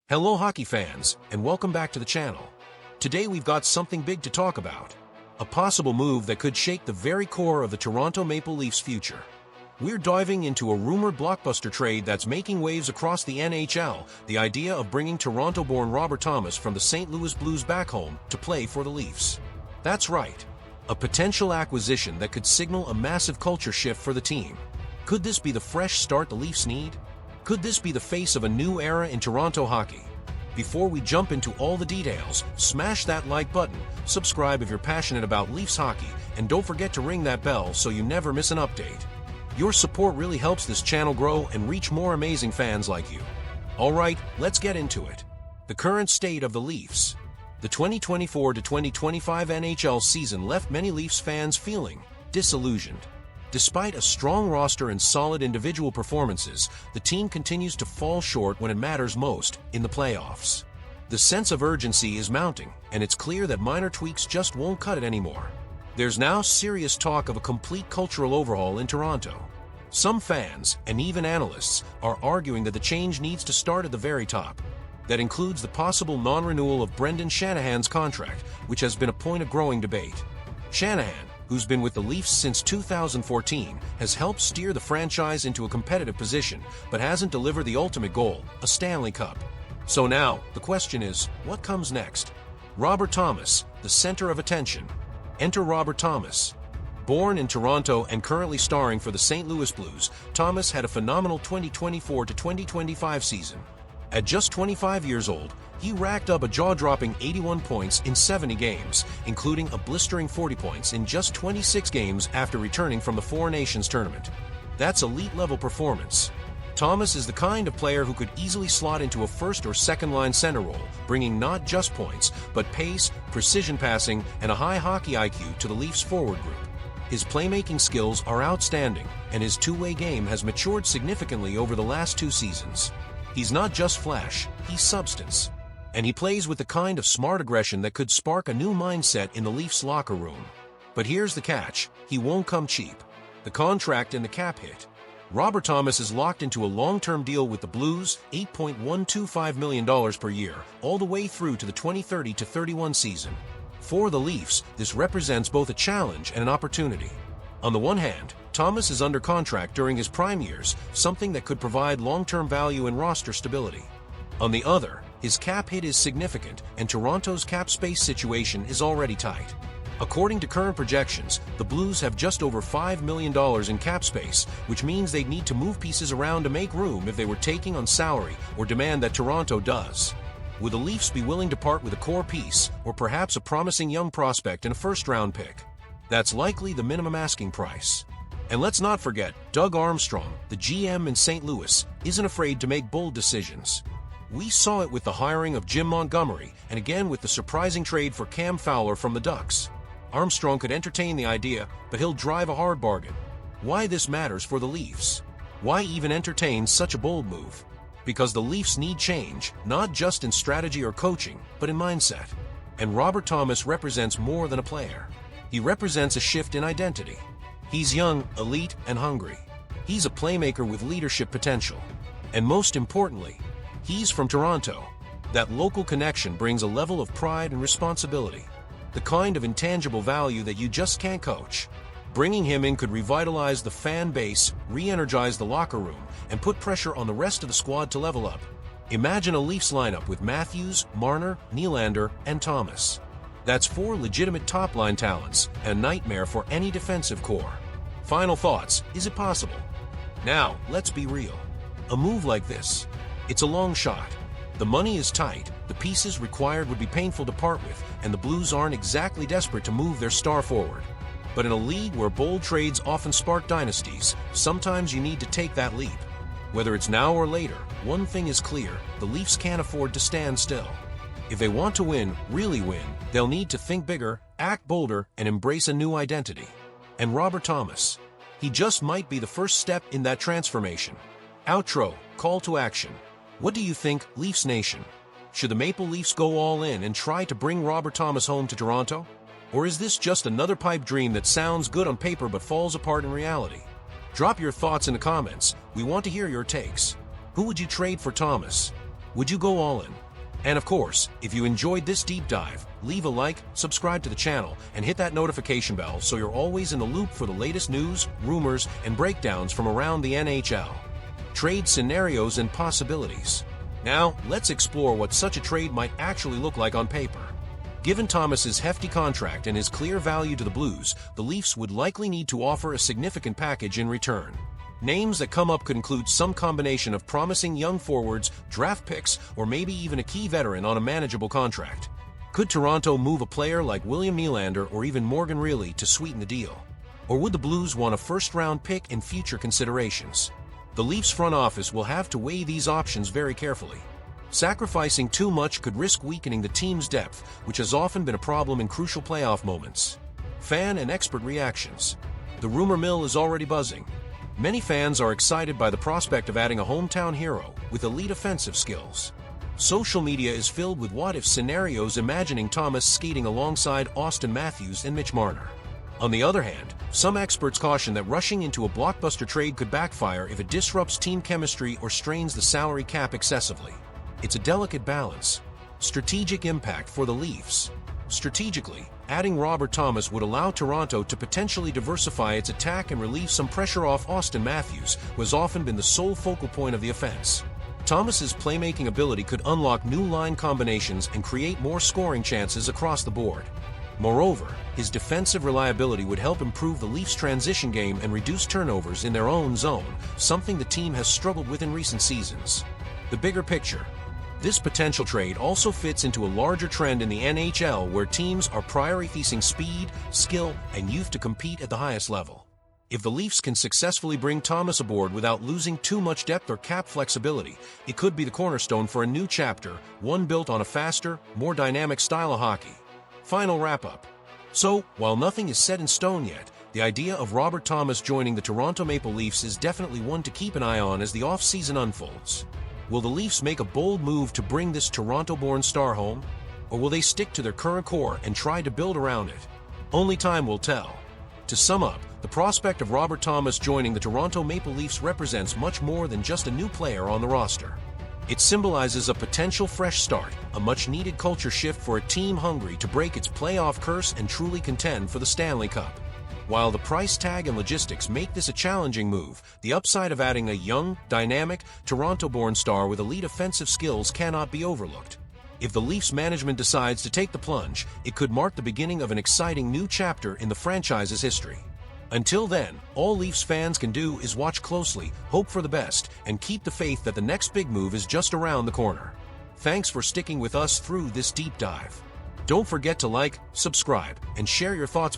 Hello hockey fans, and welcome back to the channel. Today we've got something big to talk about. A possible move that could shake the very core of the Toronto Maple Leafs' future. We're diving into a rumored blockbuster trade that's making waves across the NHL, the idea of bringing Toronto-born Robert Thomas from the St. Louis Blues back home to play for the Leafs. That's right, a potential acquisition that could signal a massive culture shift for the team. Could this be the fresh start the Leafs need? Could this be the face of a new era in Toronto hockey? Before we jump into all the details, smash that like button, subscribe if you're passionate about Leafs hockey, and don't forget to ring that bell so you never miss an update. Your support really helps this channel grow and reach more amazing fans like you. Alright, let's get into it. The current state of the Leafs. The 2024-2025 NHL season left many Leafs fans feeling disillusioned. Despite a strong roster and solid individual performances, the team continues to fall short when it matters most, in the playoffs. The sense of urgency is mounting, and it's clear that minor tweaks just won't cut it anymore. There's now serious talk of a complete cultural overhaul in Toronto. Some fans, and even analysts, are arguing that the change needs to start at the very top. That includes the possible non-renewal of Brendan Shanahan's contract, which has been a point of growing debate. Shanahan, who's been with the Leafs since 2014, has helped steer the franchise into a competitive position, but hasn't delivered the ultimate goal, a Stanley Cup. So now, the question is, what comes next? Robert Thomas, the center of attention. Enter Robert Thomas. Born in Toronto and currently starring for the St. Louis Blues, Thomas had a phenomenal 2024-2025 season. At just 25 years old, he racked up a jaw-dropping 81 points in 70 games, including a blistering 40 points in just 26 games after returning from the Four Nations tournament. That's elite-level performance. Thomas is the kind of player who could easily slot into a first or second-line center role, bringing not just points, but pace, precision passing, and a high hockey IQ to the Leafs' forward group. His playmaking skills are outstanding, and his two-way game has matured significantly over the last two seasons. He's not just flash, he's substance. And he plays with the kind of smart aggression that could spark a new mindset in the Leafs locker room. But here's the catch, he won't come cheap. The contract and the cap hit. Robert Thomas is locked into a long-term deal with the Blues, $8.125 million per year, all the way through to the 2030-31 season. For the Leafs, this represents both a challenge and an opportunity. On the one hand, Thomas is under contract during his prime years, something that could provide long-term value and roster stability. On the other, his cap hit is significant, and Toronto's cap space situation is already tight. According to current projections, the Blues have just over $5 million in cap space, which means they'd need to move pieces around to make room if they were taking on salary or demand that Toronto does. Would the Leafs be willing to part with a core piece, or perhaps a promising young prospect and a first-round pick? That's likely the minimum asking price. And let's not forget, Doug Armstrong, the GM in St. Louis, isn't afraid to make bold decisions. We saw it with the hiring of Jim Montgomery, and again with the surprising trade for Cam Fowler from the Ducks. Armstrong could entertain the idea, but he'll drive a hard bargain. Why this matters for the Leafs? Why even entertain such a bold move? Because the Leafs need change, not just in strategy or coaching, but in mindset. And Robert Thomas represents more than a player. He represents a shift in identity. He's young, elite, and hungry. He's a playmaker with leadership potential. And most importantly, he's from Toronto. That local connection brings a level of pride and responsibility. The kind of intangible value that you just can't coach. Bringing him in could revitalize the fan base, re-energize the locker room, and put pressure on the rest of the squad to level up. Imagine a Leafs lineup with Matthews, Marner, Nylander, and Thomas. That's four legitimate top-line talents, and a nightmare for any defensive core. Final thoughts, is it possible? Now, let's be real. A move like this, it's a long shot. The money is tight, the pieces required would be painful to part with, and the Blues aren't exactly desperate to move their star forward. But in a league where bold trades often spark dynasties, sometimes you need to take that leap. Whether it's now or later, one thing is clear, the Leafs can't afford to stand still. If they want to win, really win, they'll need to think bigger, act bolder, and embrace a new identity. And Robert Thomas, he just might be the first step in that transformation. Outro, call to action. What do you think, Leafs Nation? Should the Maple Leafs go all in and try to bring Robert Thomas home to Toronto? Or is this just another pipe dream that sounds good on paper but falls apart in reality? Drop your thoughts in the comments. We want to hear your takes. Who would you trade for Thomas? Would you go all in? And of course, if you enjoyed this deep dive, leave a like, subscribe to the channel, and hit that notification bell so you're always in the loop for the latest news, rumors, and breakdowns from around the NHL. Trade scenarios and possibilities. Now, let's explore what such a trade might actually look like on paper. Given Thomas's hefty contract and his clear value to the Blues, the Leafs would likely need to offer a significant package in return. Names that come up could include some combination of promising young forwards, draft picks, or maybe even a key veteran on a manageable contract. Could Toronto move a player like William Nylander or even Morgan Rielly to sweeten the deal? Or would the Blues want a first-round pick and future considerations? The Leafs front office will have to weigh these options very carefully. Sacrificing too much could risk weakening the team's depth, which has often been a problem in crucial playoff moments. Fan and expert reactions. The rumor mill is already buzzing. Many fans are excited by the prospect of adding a hometown hero with elite offensive skills. Social media is filled with what-if scenarios imagining Thomas skating alongside Austin Matthews and Mitch Marner. On the other hand, some experts caution that rushing into a blockbuster trade could backfire if it disrupts team chemistry or strains the salary cap excessively. It's a delicate balance. Strategic impact for the Leafs. Strategically, adding Robert Thomas would allow Toronto to potentially diversify its attack and relieve some pressure off Austin Matthews, who has often been the sole focal point of the offense. Thomas's playmaking ability could unlock new line combinations and create more scoring chances across the board. Moreover, his defensive reliability would help improve the Leafs' transition game and reduce turnovers in their own zone, something the team has struggled with in recent seasons. The bigger picture. This potential trade also fits into a larger trend in the NHL where teams are prioritizing speed, skill, and youth to compete at the highest level. If the Leafs can successfully bring Thomas aboard without losing too much depth or cap flexibility, it could be the cornerstone for a new chapter, one built on a faster, more dynamic style of hockey. Final wrap-up. So, while nothing is set in stone yet, the idea of Robert Thomas joining the Toronto Maple Leafs is definitely one to keep an eye on as the off-season unfolds. Will the Leafs make a bold move to bring this Toronto-born star home? Or will they stick to their current core and try to build around it? Only time will tell. To sum up, the prospect of Robert Thomas joining the Toronto Maple Leafs represents much more than just a new player on the roster. It symbolizes a potential fresh start, a much-needed culture shift for a team hungry to break its playoff curse and truly contend for the Stanley Cup. While the price tag and logistics make this a challenging move, the upside of adding a young, dynamic, Toronto-born star with elite offensive skills cannot be overlooked. If the Leafs management decides to take the plunge, it could mark the beginning of an exciting new chapter in the franchise's history. Until then, all Leafs fans can do is watch closely, hope for the best, and keep the faith that the next big move is just around the corner. Thanks for sticking with us through this deep dive. Don't forget to like, subscribe, and share your thoughts.